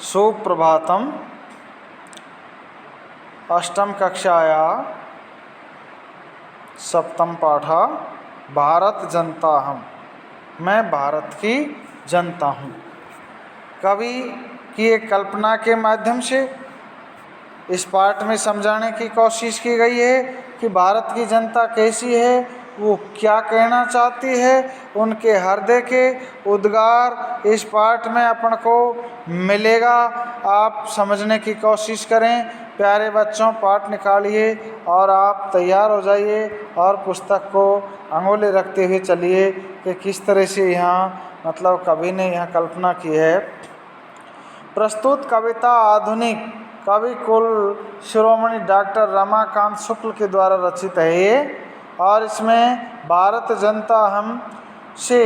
सुप्रभातम। अष्टम कक्षाया सप्तम पाठा भारत जनता हम। मैं भारत की जनता हूँ। कवि की एक कल्पना के माध्यम से इस पाठ में समझाने की कोशिश की गई है कि भारत की जनता कैसी है, वो क्या कहना चाहती है। उनके हृदय के उद्गार इस पाठ में अपन को मिलेगा। आप समझने की कोशिश करें। प्यारे बच्चों, पाठ निकालिए और आप तैयार हो जाइए और पुस्तक को अंगुली रखते हुए चलिए कि किस तरह से यहाँ मतलब कवि ने यहाँ कल्पना की है। प्रस्तुत कविता आधुनिक कवि कुल शिरोमणि डॉक्टर रमाकांत शुक्ल के द्वारा रचित है ये, और इसमें भारत जनता हम से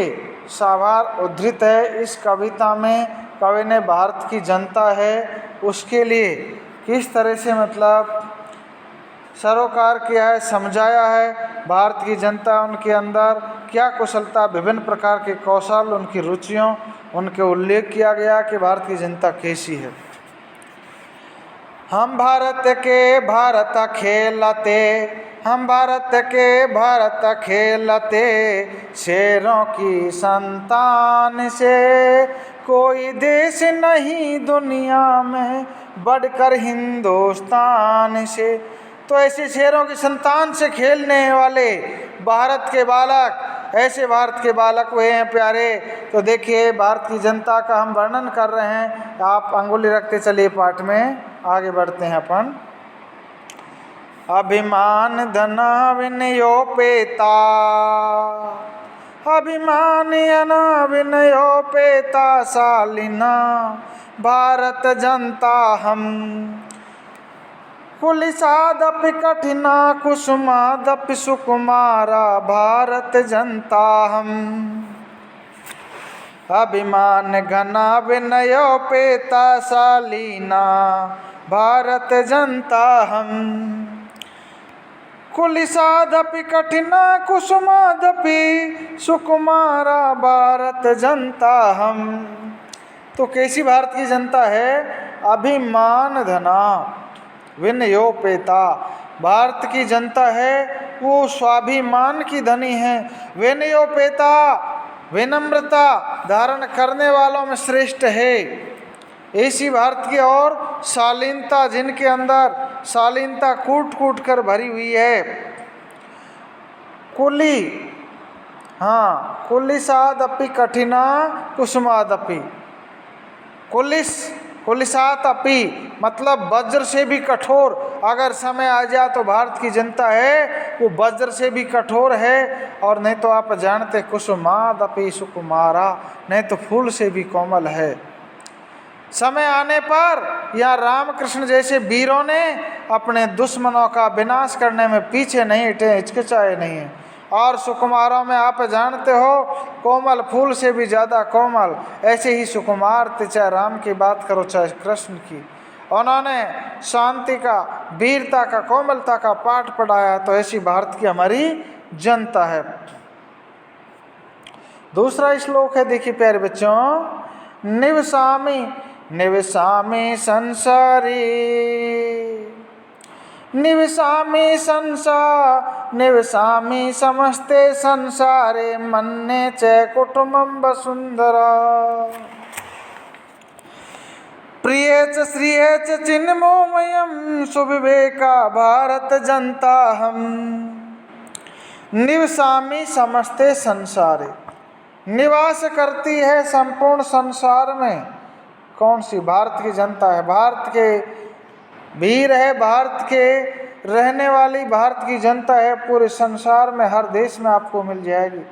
साभार उद्धृत है। इस कविता में कवि ने भारत की जनता है उसके लिए किस तरह से मतलब सरोकार किया है, समझाया है। भारत की जनता, उनके अंदर क्या कुशलता, विभिन्न प्रकार के कौशल, उनकी रुचियों, उनके उल्लेख किया गया कि भारत की जनता कैसी है। हम भारत के भारत खेलते, हम भारत के भारत खेलते, शेरों की संतान से कोई देश नहीं दुनिया में बढ़कर हिंदुस्तान से। तो ऐसे शेरों की संतान से खेलने वाले भारत के बालक, ऐसे भारत के बालक हुए हैं प्यारे। तो देखिए भारत की जनता का हम वर्णन कर रहे हैं। आप अंगुली रखते चलिए, पाठ में आगे बढ़ते हैं अपन। अभिमान धना विनयोपेता, अभिमान अना विनयोपेता, शालिना भारत जनता हम। कुलिसादपि कठिना कुसुमादपि सुकुमारा, भारत जनता हम। अभिमान घना विनयोपेता, शालीना भारत जनता हम। कुलिसादपि कठिना कुसुमादपि सुकुमारा, भारत जनता हम। तो कैसी भारत की जनता है? अभिमान धना विनयोपेता, भारत की जनता है वो स्वाभिमान की धनी है। विनयोपेता, विनम्रता धारण करने वालों में श्रेष्ठ है ऐसी भारत की। और शालीनता, जिनके अंदर शालीनता कूट कूट कर भरी हुई है। कुली, हाँ, कुलिसादपि कठिना कुसुमादपि, कुलिसात अपी मतलब वज्र से भी कठोर। अगर समय आ जाए तो भारत की जनता है वो वज्र से भी कठोर है। और नहीं तो आप जानते कुसुमादपि सुकुमारा, नहीं तो फूल से भी कोमल है। समय आने पर यहाँ रामकृष्ण जैसे वीरों ने अपने दुश्मनों का विनाश करने में पीछे नहीं हटे, हिचकिचाए नहीं है। और सुकुमारों में आप जानते हो कोमल फूल से भी ज़्यादा कोमल, ऐसे ही सुकुमार थे। चाहे राम की बात करो चाहे कृष्ण की, उन्होंने शांति का, वीरता का, कोमलता का पाठ पढ़ाया। तो ऐसी भारत की हमारी जनता है। दूसरा श्लोक है, देखिए प्यारे बच्चों। निवसामि निवसामि संसारी, निवसामि निवसामि समस्ते संसारे, मन्ये च कुटुम्बं वसुंधरा। प्रिये च श्रिये च चिन्मोमयं, सुविवेका भारत जनता हम। निवसामि समस्ते संसारे, निवास करती है संपूर्ण संसार में। कौन सी? भारत की जनता है, भारत के वीर है, भारत के रहने वाली भारत की जनता है। पूरे संसार में हर देश में आपको मिल जाएगी।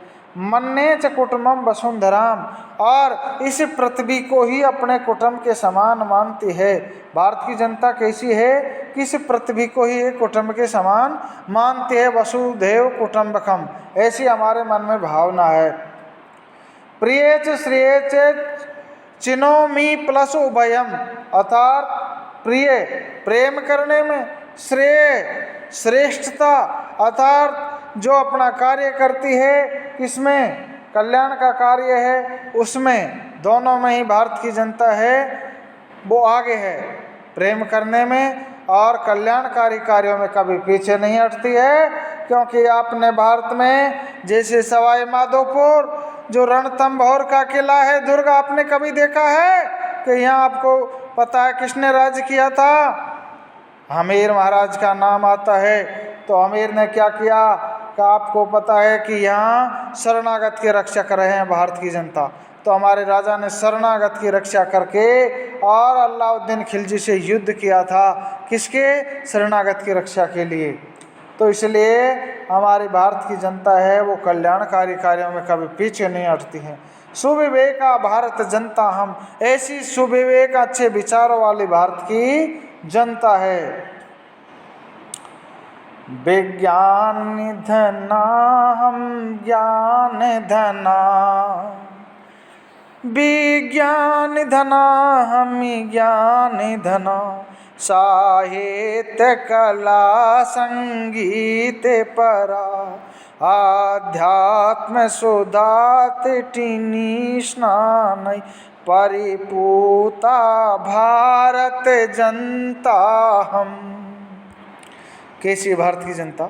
मन्ये च कुटुम्बं वसुंधराम, और इस पृथ्वी को ही अपने कुटुंब के समान मानती है। भारत की जनता कैसी है कि इस पृथ्वी को ही एक कुटुंब के समान मानती है। वसुधैव कुटुंबकम, ऐसी हमारे मन में भावना है। प्रिये च श्रिये च चिनोमि प्लस उभयम, अर्थात प्रिय प्रेम करने में, श्रेय श्रेष्ठता अर्थात जो अपना कार्य करती है किसमें? कल्याण का कार्य है उसमें, दोनों में ही भारत की जनता है वो आगे है प्रेम करने में और कल्याणकारी कार्यों में कभी पीछे नहीं हटती है। क्योंकि आपने भारत में जैसे सवाई माधोपुर जो रणथंभौर का किला है दुर्ग, आपने कभी देखा है कि यहाँ आपको पता है किसने राज्य किया था? हमीर महाराज का नाम आता है। तो हमीर ने क्या किया कि आपको पता है कि यहाँ शरणागत के रक्षक रहे हैं भारत की जनता। तो हमारे राजा ने शरणागत की रक्षा करके और अलाउद्दीन खिलजी से युद्ध किया था, किसके? शरणागत की रक्षा के लिए। तो इसलिए हमारी भारत की जनता है वो कल्याणकारी कार्यों में कभी पीछे नहीं हटती है। सुविवेका भारत जनता हम, ऐसी सुविवेक अच्छे विचारों वाली भारत की जनता है। विज्ञान धना हम ज्ञान धना, विज्ञान धना हम ज्ञान धना, साहित्य कला संगीत परा, आध्यात्म सुधा तिटिनी स्नान, परिपूता भारत जनता हम। कैसी भारत की जनता?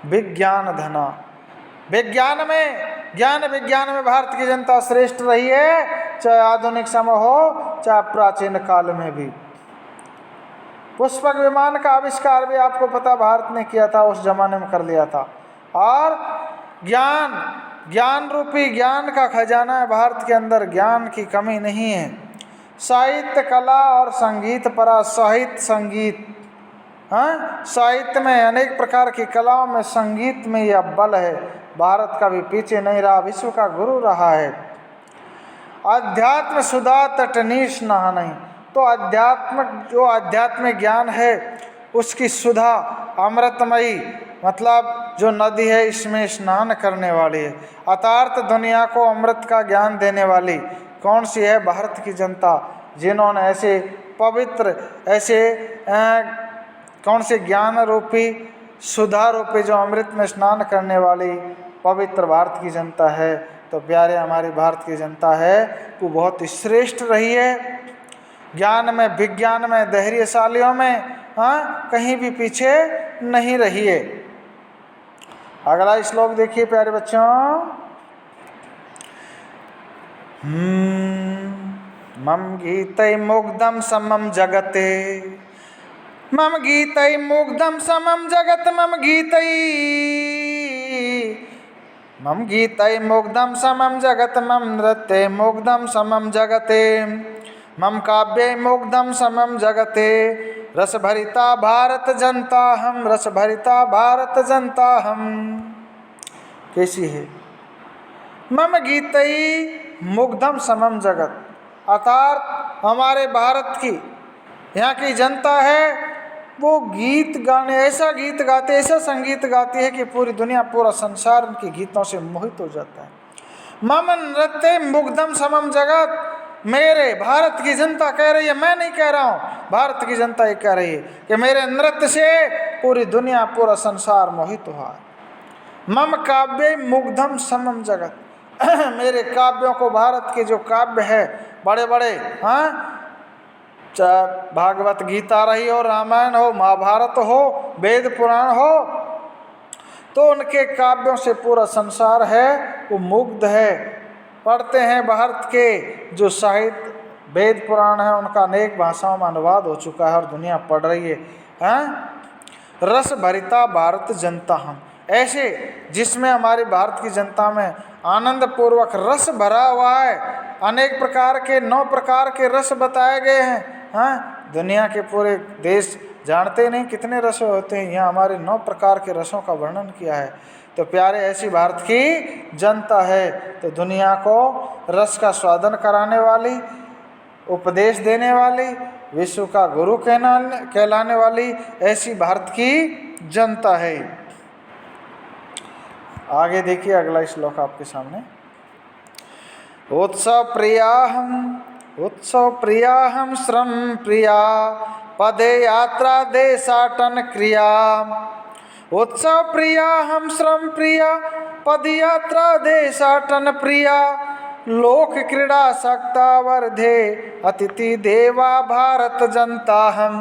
विज्ञान धना, विज्ञान में, ज्ञान विज्ञान में भारत की जनता श्रेष्ठ रही है, चाहे आधुनिक समय हो चाहे प्राचीन काल में भी। पुष्पक विमान का आविष्कार भी आपको पता भारत ने किया था, उस जमाने में कर लिया था। और ज्ञान, ज्ञान रूपी ज्ञान का खजाना है भारत के अंदर, ज्ञान की कमी नहीं है। साहित्य कला और संगीत परा, साहित्य संगीत, हाँ, साहित्य में अनेक प्रकार की कलाओं में, संगीत में यह बल है। भारत कभी पीछे नहीं रहा, विश्व का गुरु रहा है। अध्यात्म सुधा तटनीश नहा नहीं, तो अध्यात्मक जो आध्यात्मिक ज्ञान है उसकी सुधा अमृतमयी, मतलब जो नदी है इसमें स्नान करने वाली है। अतार्थ दुनिया को अमृत का ज्ञान देने वाली कौन सी है? भारत की जनता, जिन्होंने ऐसे पवित्र, ऐसे कौन से ज्ञान रूपी, सुधा रूपी, जो अमृत में स्नान करने वाली पवित्र भारत की जनता है। तो प्यारे हमारी भारत की जनता है वो बहुत ही श्रेष्ठ रही है, ज्ञान में, विज्ञान में, धैर्यशालियों में, हाँ, कहीं भी पीछे नहीं रही है। अगला श्लोक देखिए प्यारे बच्चों। मम गीतै मुग्धं समम जगते, मम गीतै मुग्धं समम जगत, मम गीतै मुग्धं समम जगत, मम नृत्ये मुग्धं समम जगते, मम काव्ये मुग्धं समम जगते, रस भरिता भारत जनता हम, रस भरिता भारत जनता हम। कैसी है? मम गीतै मुग्धम समम जगत, अर्थात हमारे भारत की, यहाँ की जनता है वो गीत गाने, ऐसा गीत गाते, ऐसा संगीत गाती है कि पूरी दुनिया, पूरा संसार उनके गीतों से मोहित हो जाता है। मम नृत्ये मुग्धम समम जगत, मेरे भारत की जनता कह रही है, मैं नहीं कह रहा हूँ, भारत की जनता ये कह रही है कि मेरे नृत्य से पूरी दुनिया, पूरा संसार मोहित हुआ है। मम काव्ये मुग्धम समम जगत, मेरे काव्यों को, भारत के जो काव्य है बड़े बड़े, हाँ, चाहे भागवत गीता रही हो, रामायण हो, महाभारत हो, वेद पुराण हो, तो उनके काव्यों से पूरा संसार है वो मुग्ध है। पढ़ते हैं भारत के जो साहित्य, वेद पुराण है, उनका अनेक भाषाओं में अनुवाद हो चुका है और दुनिया पढ़ रही है। रस भरिता भारत जनता हम, ऐसे जिसमें हमारी भारत की जनता में आनंद पूर्वक रस भरा हुआ है। अनेक प्रकार के, 9 प्रकार के रस बताए गए हैं। हाँ, दुनिया के पूरे देश जानते नहीं कितने रस होते हैं, यहाँ हमारे 9 प्रकार के रसों का वर्णन किया है। तो प्यारे ऐसी भारत की जनता है तो दुनिया को रस का स्वादन कराने वाली, उपदेश देने वाली, विश्व का गुरु कहलाने वाली ऐसी भारत की जनता है। आगे देखिए अगला श्लोक आपके सामने। उत्सव प्रिया हम श्रम प्रिया, पदे यात्रा देशाटन क्रिया। उत्सव प्रिया हम श्रम प्रिया, पद यात्रा देशाटन प्रिया, लोक क्रीड़ा सक्ता वर्धे अतिथि देवा भारत जनता हम।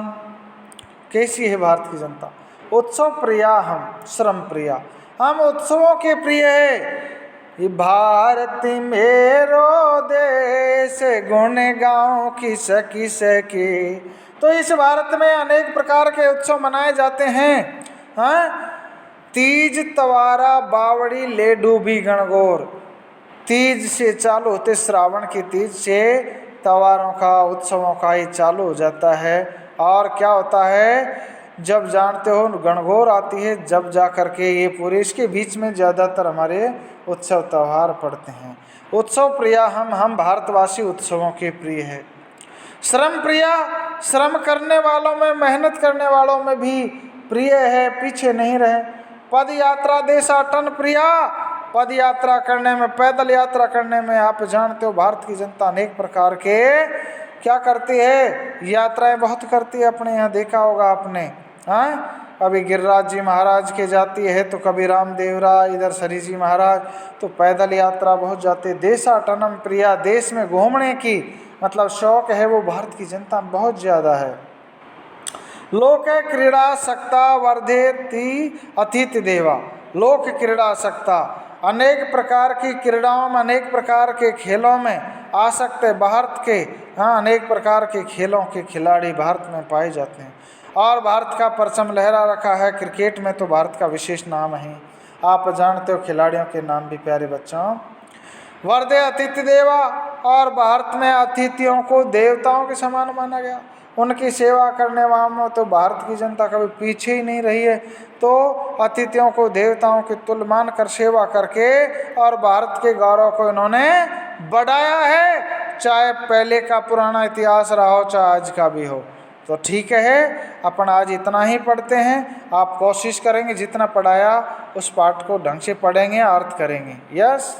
कैसी है भारत की जनता? उत्सव प्रिया हम, श्रम प्रिया। हम उत्सवों के प्रिय है। ये भारत मेरो देश गुण गाँव किस किस के। तो इस भारत में अनेक प्रकार के उत्सव मनाए जाते हैं। हाँ, तीज तवारा बावड़ी ले डूबी गणगौर। तीज से चालू होते, श्रावण की तीज से त्योहारों का, उत्सवों का ही चालू हो जाता है। और क्या होता है, जब जानते हो गणगौर आती है, जब जा कर के ये पूरे, इसके बीच में ज़्यादातर हमारे उत्सव त्यौहार पड़ते हैं। उत्सव प्रिया हम भारतवासी उत्सवों के प्रिय है। श्रम प्रिया, श्रम करने वालों में, मेहनत करने वालों में भी प्रिय है, पीछे नहीं रहे। पद यात्रा देशाटन प्रिया, पद यात्रा करने में, पैदल यात्रा करने में आप जानते हो भारत की जनता अनेक प्रकार के क्या करती है, यात्राएं बहुत करती है। अपने यहाँ देखा होगा आपने, हाँ, कभी गिरिराज जी महाराज के जाती है, तो कभी रामदेव राय, इधर सरी जी महाराज, तो पैदल यात्रा बहुत जाते। देशाटनम प्रिया, देश में घूमने की मतलब शौक है वो भारत की जनता में बहुत ज़्यादा है। लोक क्रीड़ा सक्ता वर्धेति अतिथि देवा। लोक क्रीड़ा सक्ता, अनेक प्रकार की क्रीड़ाओं में, अनेक प्रकार के खेलों में आसक्त है भारत के। हाँ, अनेक प्रकार के खेलों के खिलाड़ी भारत में पाए जाते हैं और भारत का परचम लहरा रखा है। क्रिकेट में तो भारत का विशेष नाम है, आप जानते हो खिलाड़ियों के नाम भी प्यारे बच्चों। वर्धे अतिथि देवा, और भारत में अतिथियों को देवताओं के समान माना गया। उनकी सेवा करने वालों तो भारत की जनता कभी पीछे ही नहीं रही है। तो अतिथियों को देवताओं के तुल्य मान कर सेवा करके और भारत के गौरव को इन्होंने बढ़ाया है, चाहे पहले का पुराना इतिहास रहा हो, चाहे आज का भी हो। तो ठीक है, अपन आज इतना ही पढ़ते हैं। आप कोशिश करेंगे जितना पढ़ाया उस पाठ को ढंग से पढ़ेंगे, अर्थ करेंगे। यस।